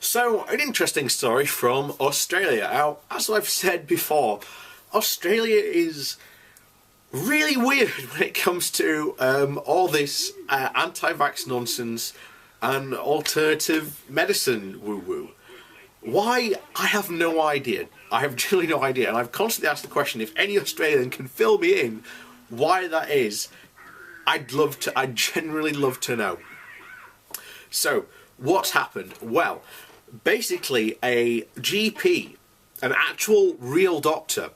So, an interesting story from Australia. Now, as I've said before, Australia is really weird when it comes to all this anti-vax nonsense and alternative medicine woo-woo. Why? I have no idea. I have genuinely no idea, and I've constantly asked the question, if any Australian can fill me in why that is, I'd genuinely love to know. So, what's happened? Well, basically a GP, an actual real doctor,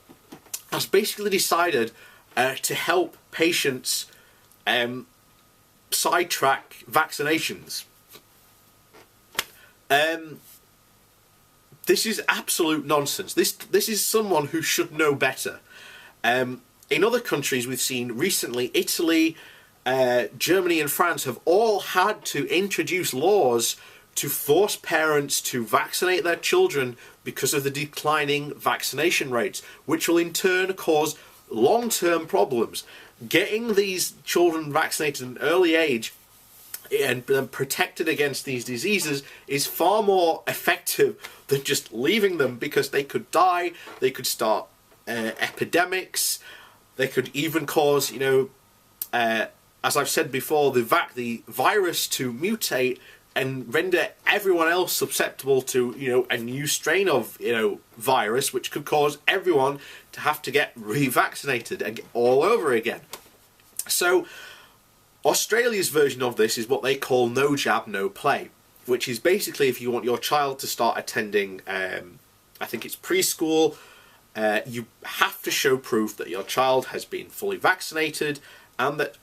has basically decided to help patients sidetrack vaccinations. This is absolute nonsense. This is someone who should know better. In other countries we've seen recently, Italy, Germany and France have all had to introduce laws to force parents to vaccinate their children because of the declining vaccination rates, which will in turn cause long-term problems. Getting these children vaccinated at an early age and protected against these diseases is far more effective than just leaving them, because they could die, they could start epidemics, they could even cause, as I've said before, the virus to mutate and render everyone else susceptible to, a new strain of, virus, which could cause everyone to have to get revaccinated all over again. So, Australia's version of this is what they call no jab, no play, which is basically if you want your child to start attending, I think it's preschool, you have to show proof that your child has been fully vaccinated and that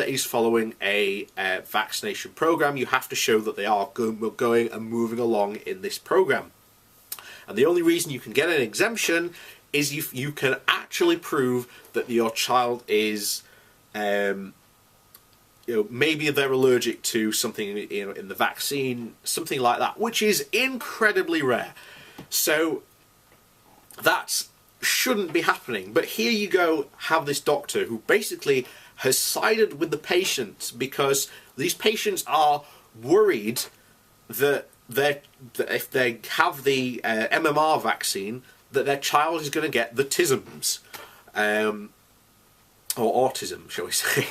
is following a vaccination program. You have to show that they are going and moving along in this program. And the only reason you can get an exemption is if you can actually prove that your child is, maybe they're allergic to something in the vaccine, something like that, which is incredibly rare. So that shouldn't be happening. But here you go, have this doctor who basically has sided with the patients because these patients are worried that if they have the MMR vaccine, that their child is going to get the tisms, or autism, shall we say,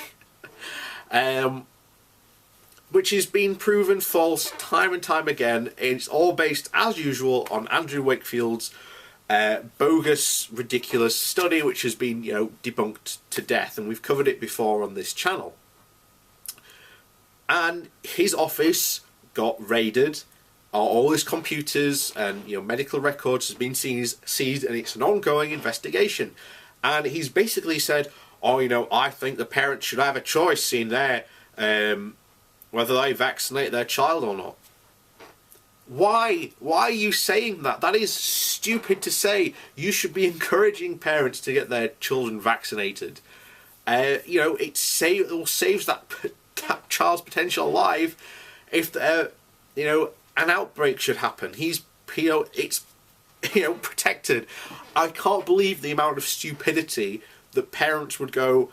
which has been proven false time and time again. It's all based, as usual, on Andrew Wakefield's bogus, ridiculous study, which has been, debunked to death, and we've covered it before on this channel. And his office got raided, all his computers and medical records has been seized, and it's an ongoing investigation. And he's basically said, I think the parents should have a choice in there whether they vaccinate their child or not. Why are you saying that? That is stupid to say. You should be encouraging parents to get their children vaccinated. It will save that child's potential life if an outbreak should happen. It's protected. I can't believe the amount of stupidity that parents would go,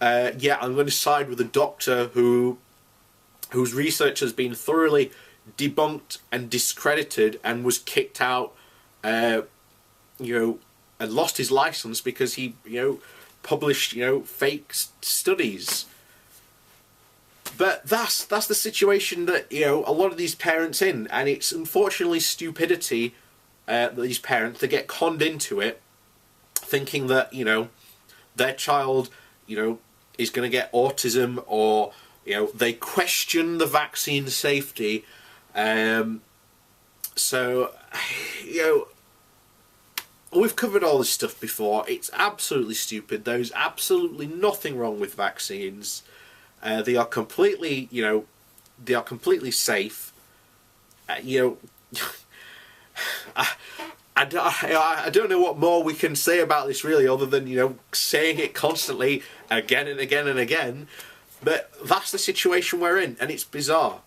I'm going to side with a doctor whose research has been thoroughly debunked and discredited and was kicked out, and lost his license because he, published, fake studies. But that's the situation that, a lot of these parents in, and it's unfortunately stupidity that these parents, they get conned into it, thinking that, their child, is going to get autism, or, they question the vaccine safety. We've covered all this stuff before. It's absolutely stupid. There's absolutely nothing wrong with vaccines. They are completely, safe. I don't know what more we can say about this really, other than, saying it constantly again and again and again. But that's the situation we're in, and it's bizarre.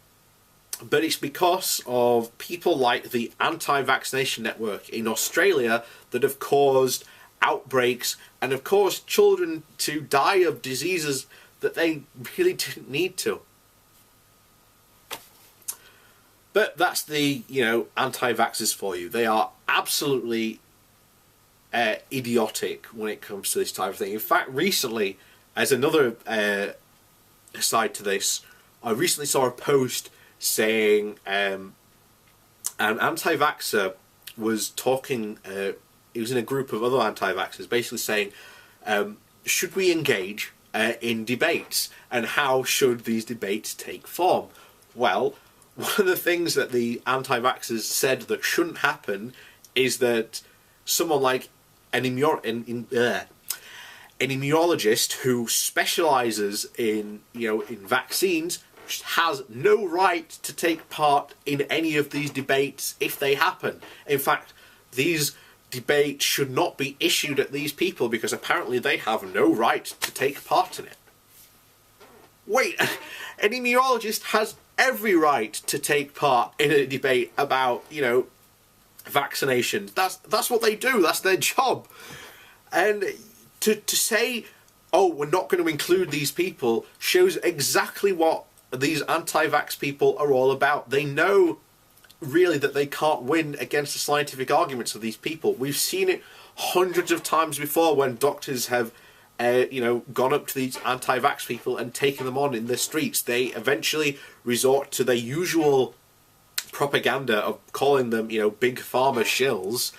But it's because of people like the anti-vaccination network in Australia that have caused outbreaks and have caused children to die of diseases that they really didn't need to. But that's the, anti-vaxxers for you. They are absolutely idiotic when it comes to this type of thing. In fact, recently, as another aside to this, I recently saw a post saying an anti-vaxxer was talking, he was in a group of other anti-vaxxers, basically saying, should we engage in debates, and how should these debates take form? Well, one of the things that the anti-vaxxers said that shouldn't happen is that someone like an immunologist who specialises in vaccines has no right to take part in any of these debates if they happen. In fact, these debates should not be issued at these people because apparently they have no right to take part in it. Wait, an immunologist has every right to take part in a debate about, vaccinations. That's what they do. That's their job. And to say, oh, we're not going to include these people shows exactly what these anti-vax people are all about. They know really that they can't win against the scientific arguments of these people. We've seen it hundreds of times before when doctors have gone up to these anti-vax people and taken them on in the streets. They eventually resort to their usual propaganda of calling them, big pharma shills.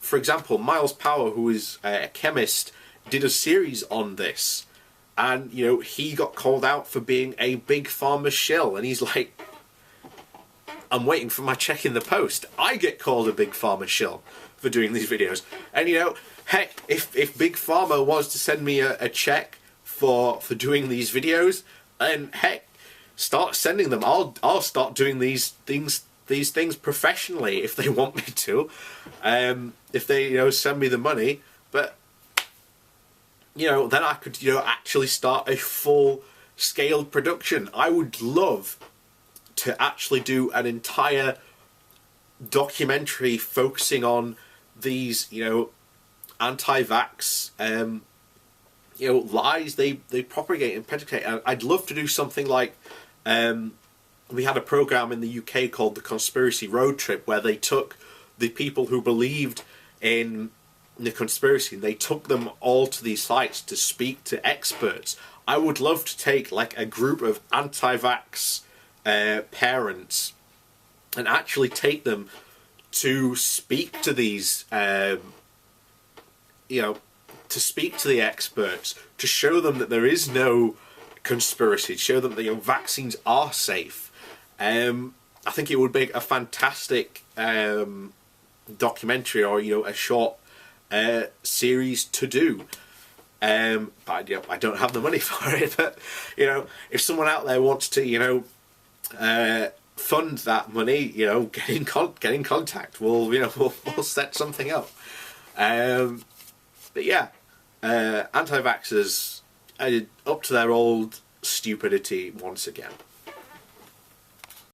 For example, Miles Power, who is a chemist, did a series on this, and he got called out for being a big pharma shill, and he's like, I'm waiting for my check in the post. I get called a big pharma shill for doing these videos, and heck, if Big Pharma wants to send me a check for doing these videos, then heck, start sending them. I'll start doing these things professionally if they want me to, if they send me the money. But then I could actually start a full scale production. I would love to actually do an entire documentary focusing on these anti-vax lies they propagate and predicate. I'd love to do something like we had a program in the UK called the Conspiracy Road Trip, where they took the people who believed in the conspiracy and they took them all to these sites to speak to experts. I would love to take like a group of anti-vax parents and actually take them to speak to these to speak to the experts, to show them that there is no conspiracy, to show them that vaccines are safe. I think it would make a fantastic documentary, or a short series to do. But I don't have the money for it. But if someone out there wants to fund that money, get in contact. We'll set something up. But yeah, anti-vaxxers are up to their old stupidity once again.